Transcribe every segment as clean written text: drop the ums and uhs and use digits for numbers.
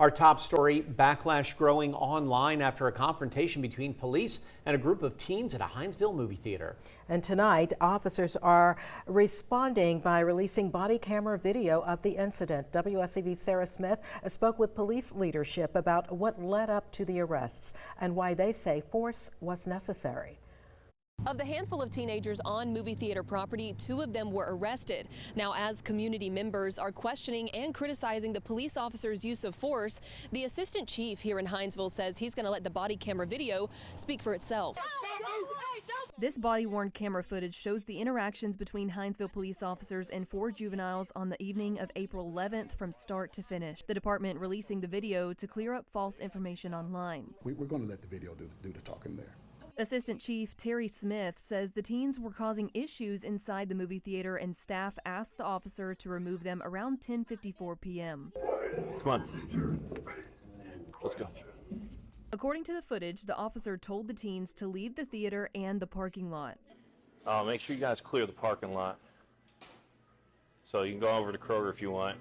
Our top story, backlash growing online after a confrontation between police and a group of teens at a Hinesville movie theater. And tonight, officers are responding by releasing body camera video of the incident. WSAV's Sarah Smith spoke with police leadership about what led up to the arrests and why they say force was necessary. Of the handful of teenagers on movie theater property, 2 of them were arrested. Now, as community members are questioning and criticizing the police officers' use of force, the assistant chief here in Hinesville says he's going to let the body camera video speak for itself. This body-worn camera footage shows the interactions between Hinesville police officers and 4 juveniles on the evening of April 11th from start to finish. The department releasing the video to clear up false information online. We're going to let the video do the talking there. Assistant Chief Terry Smith says the teens were causing issues inside the movie theater and staff asked the officer to remove them around 10:54 p.m. Come on. Let's go. According to the footage, the officer told the teens to leave the theater and the parking lot. Make sure you guys clear the parking lot. So you can go over to Kroger if you want.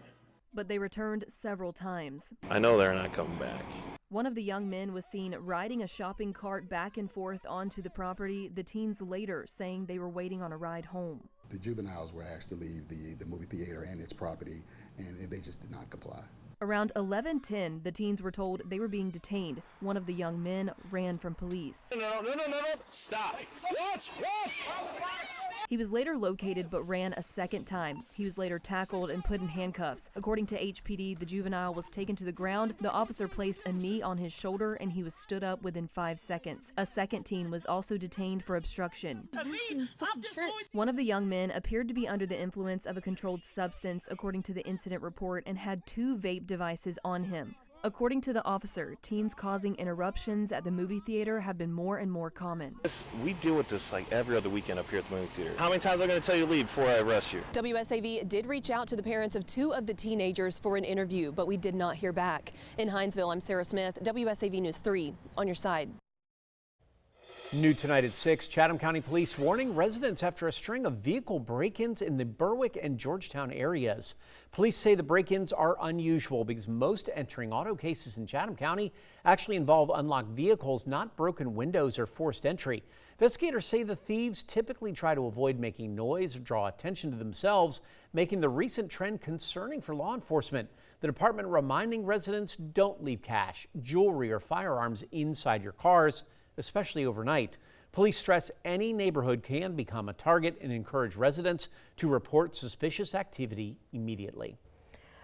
But they returned several times. I know they're not coming back. One of the young men was seen riding a shopping cart back and forth onto the property, the teens later saying they were waiting on a ride home. The juveniles were asked to leave the movie theater and its property, and they just did not comply. Around 11:10, the teens were told they were being detained. One of the young men ran from police. No, stop. Watch. He was later located but ran a second time. He was later tackled and put in handcuffs. According to HPD, the juvenile was taken to the ground. The officer placed a knee on his shoulder and he was stood up within 5 seconds. A second teen was also detained for obstruction. One of the young men appeared to be under the influence of a controlled substance, according to the incident report, and had 2 vape devices on him. According to the officer, teens causing interruptions at the movie theater have been more and more common. We deal with this like every other weekend up here at the movie theater. How many times am I going to tell you to leave before I arrest you? WSAV did reach out to the parents of 2 of the teenagers for an interview, but we did not hear back. In Hinesville, I'm Sarah Smith, WSAV News 3, on your side. New tonight at 6, Chatham County Police warning residents after a string of vehicle break-ins in the Berwick and Georgetown areas. Police say the break-ins are unusual because most entering auto cases in Chatham County actually involve unlocked vehicles, not broken windows or forced entry. Investigators say the thieves typically try to avoid making noise or draw attention to themselves, making the recent trend concerning for law enforcement. The department reminding residents don't leave cash, jewelry, or firearms inside your cars, especially overnight. Police stress any neighborhood can become a target and encourage residents to report suspicious activity immediately.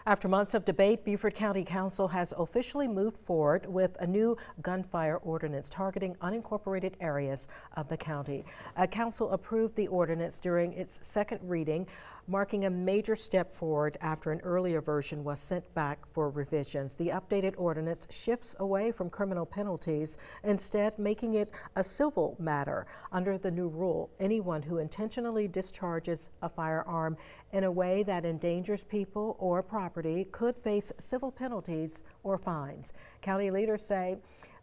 After months of debate, Beaufort County Council has officially moved forward with a new gunfire ordinance targeting unincorporated areas of the county. Council approved the ordinance during its second reading, marking a major step forward after an earlier version was sent back for revisions. The updated ordinance shifts away from criminal penalties, instead making it a civil matter. Under the new rule, anyone who intentionally discharges a firearm in a way that endangers people or property could face civil penalties or fines. County leaders say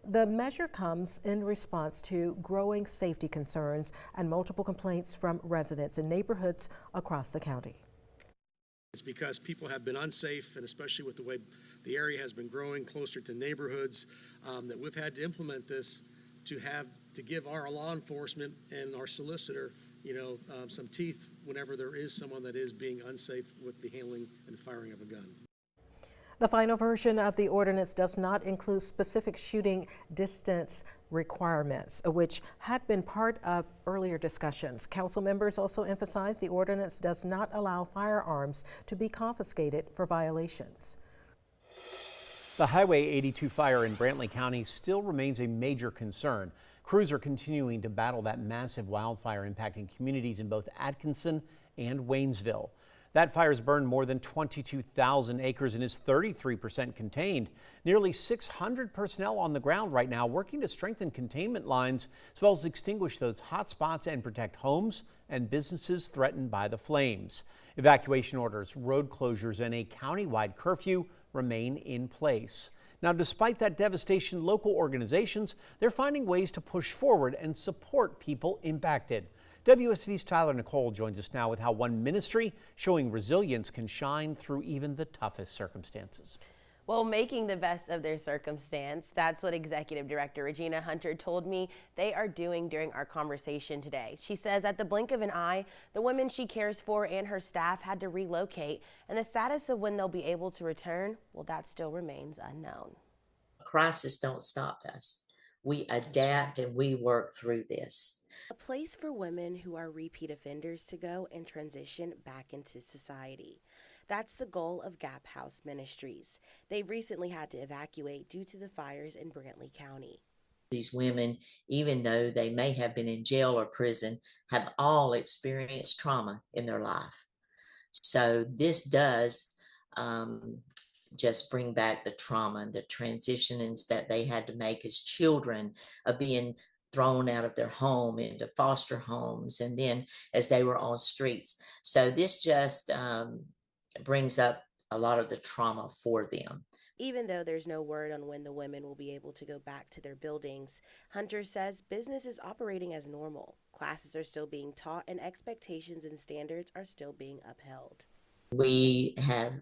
the measure comes in response to growing safety concerns and multiple complaints from residents in neighborhoods across the county. It's because people have been unsafe, and especially with the way the area has been growing closer to neighborhoods, that we've had to implement this to give our law enforcement and our solicitor, some teeth whenever there is someone that is being unsafe with the handling and firing of a gun. The final version of the ordinance does not include specific shooting distance requirements, which had been part of earlier discussions. Council members also emphasized the ordinance does not allow firearms to be confiscated for violations. The Highway 82 fire in Brantley County still remains a major concern. Crews are continuing to battle that massive wildfire impacting communities in both Atkinson and Waynesville. That fire's burned more than 22,000 acres and is 33% contained. Nearly 600 personnel on the ground right now working to strengthen containment lines as well as extinguish those hot spots and protect homes and businesses threatened by the flames. Evacuation orders, road closures, and a countywide curfew remain in place. Now, despite that devastation, local organizations, they're finding ways to push forward and support people impacted. WSAV's Tyler Nicole joins us now with how one ministry showing resilience can shine through even the toughest circumstances. Well, making the best of their circumstance, that's what Executive Director Regina Hunter told me they are doing during our conversation today. She says at the blink of an eye, the women she cares for and her staff had to relocate, and the status of when they'll be able to return, well, that still remains unknown. Crisis don't stop us. We adapt and we work through this. A place for women who are repeat offenders to go and transition back into society. That's the goal of Gap House Ministries. They've recently had to evacuate due to the fires in Brantley County. These women, even though they may have been in jail or prison, have all experienced trauma in their life. So this does just bring back the trauma and the transitions that they had to make as children of being thrown out of their home into foster homes, and then as they were on streets. So this just brings up a lot of the trauma for them. Even though there's no word on when the women will be able to go back to their buildings, Hunter says business is operating as normal. Classes are still being taught and expectations and standards are still being upheld. We have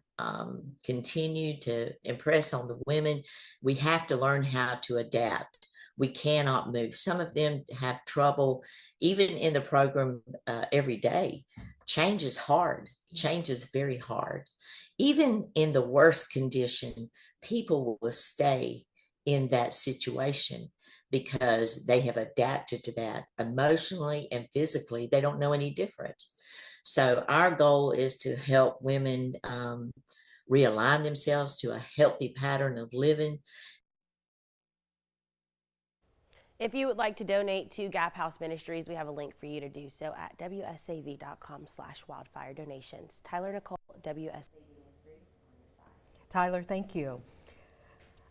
continued to impress on the women. We have to learn how to adapt. We cannot move. Some of them have trouble, even in the program every day. Change is hard. Change is very hard. Even in the worst condition, people will stay in that situation because they have adapted to that emotionally and physically. They don't know any different. So our goal is to help women realign themselves to a healthy pattern of living. If you would like to donate to Gap House Ministries, we have a link for you to do so at wsav.com/wildfire donations. Tyler Nicole, WSAV News 3. Tyler, thank you.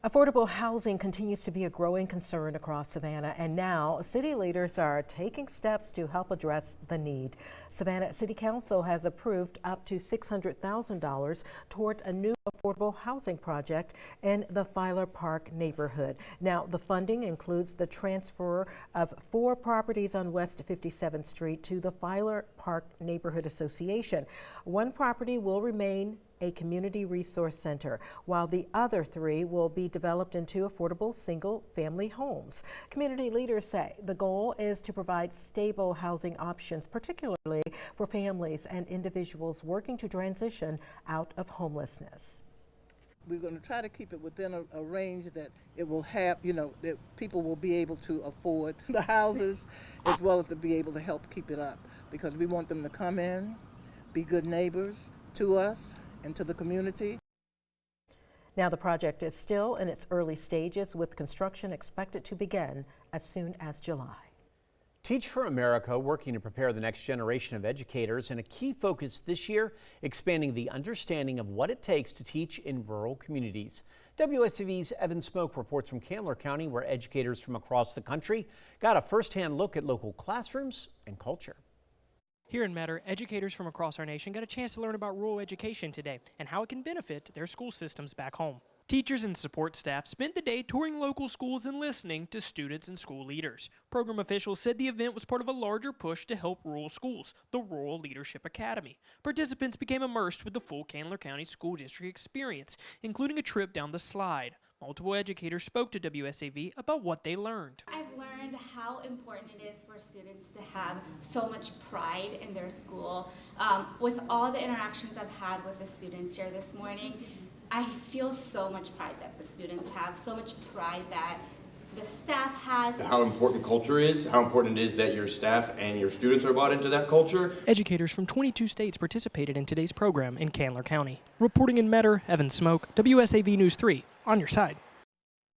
Affordable housing continues to be a growing concern across Savannah, and now city leaders are taking steps to help address the need. Savannah City Council has approved up to $600,000 toward a new affordable housing project in the Filer Park neighborhood. Now, the funding includes the transfer of 4 properties on West 57th Street to the Filer Park Neighborhood Association. 1 property will remain a community resource center, while the other 3 will be developed into affordable single-family homes. Community leaders say the goal is to provide stable housing options, particularly for families and individuals working to transition out of homelessness. We're going to try to keep it within a range that it will have, that people will be able to afford the houses as well as to be able to help keep it up, because we want them to come in, be good neighbors to us and to the community. Now, the project is still in its early stages, with construction expected to begin as soon as July. Teach for America, working to prepare the next generation of educators, and a key focus this year, expanding the understanding of what it takes to teach in rural communities. WSAV's Evan Smoke reports from Candler County, where educators from across the country got a firsthand look at local classrooms and culture. Here in Matter, educators from across our nation got a chance to learn about rural education today and how it can benefit their school systems back home. Teachers and support staff spent the day touring local schools and listening to students and school leaders. Program officials said the event was part of a larger push to help rural schools, the Rural Leadership Academy. Participants became immersed with the full Candler County School District experience, including a trip down the slide. Multiple educators spoke to WSAV about what they learned. I've learned how important it is for students to have so much pride in their school. With all the interactions I've had with the students here this morning, I feel so much pride that the students have, so much pride that the staff has. How important culture is, how important it is that your staff and your students are bought into that culture. Educators from 22 states participated in today's program in Candler County. Reporting in Metter, Evan Smoke, WSAV News 3, on your side.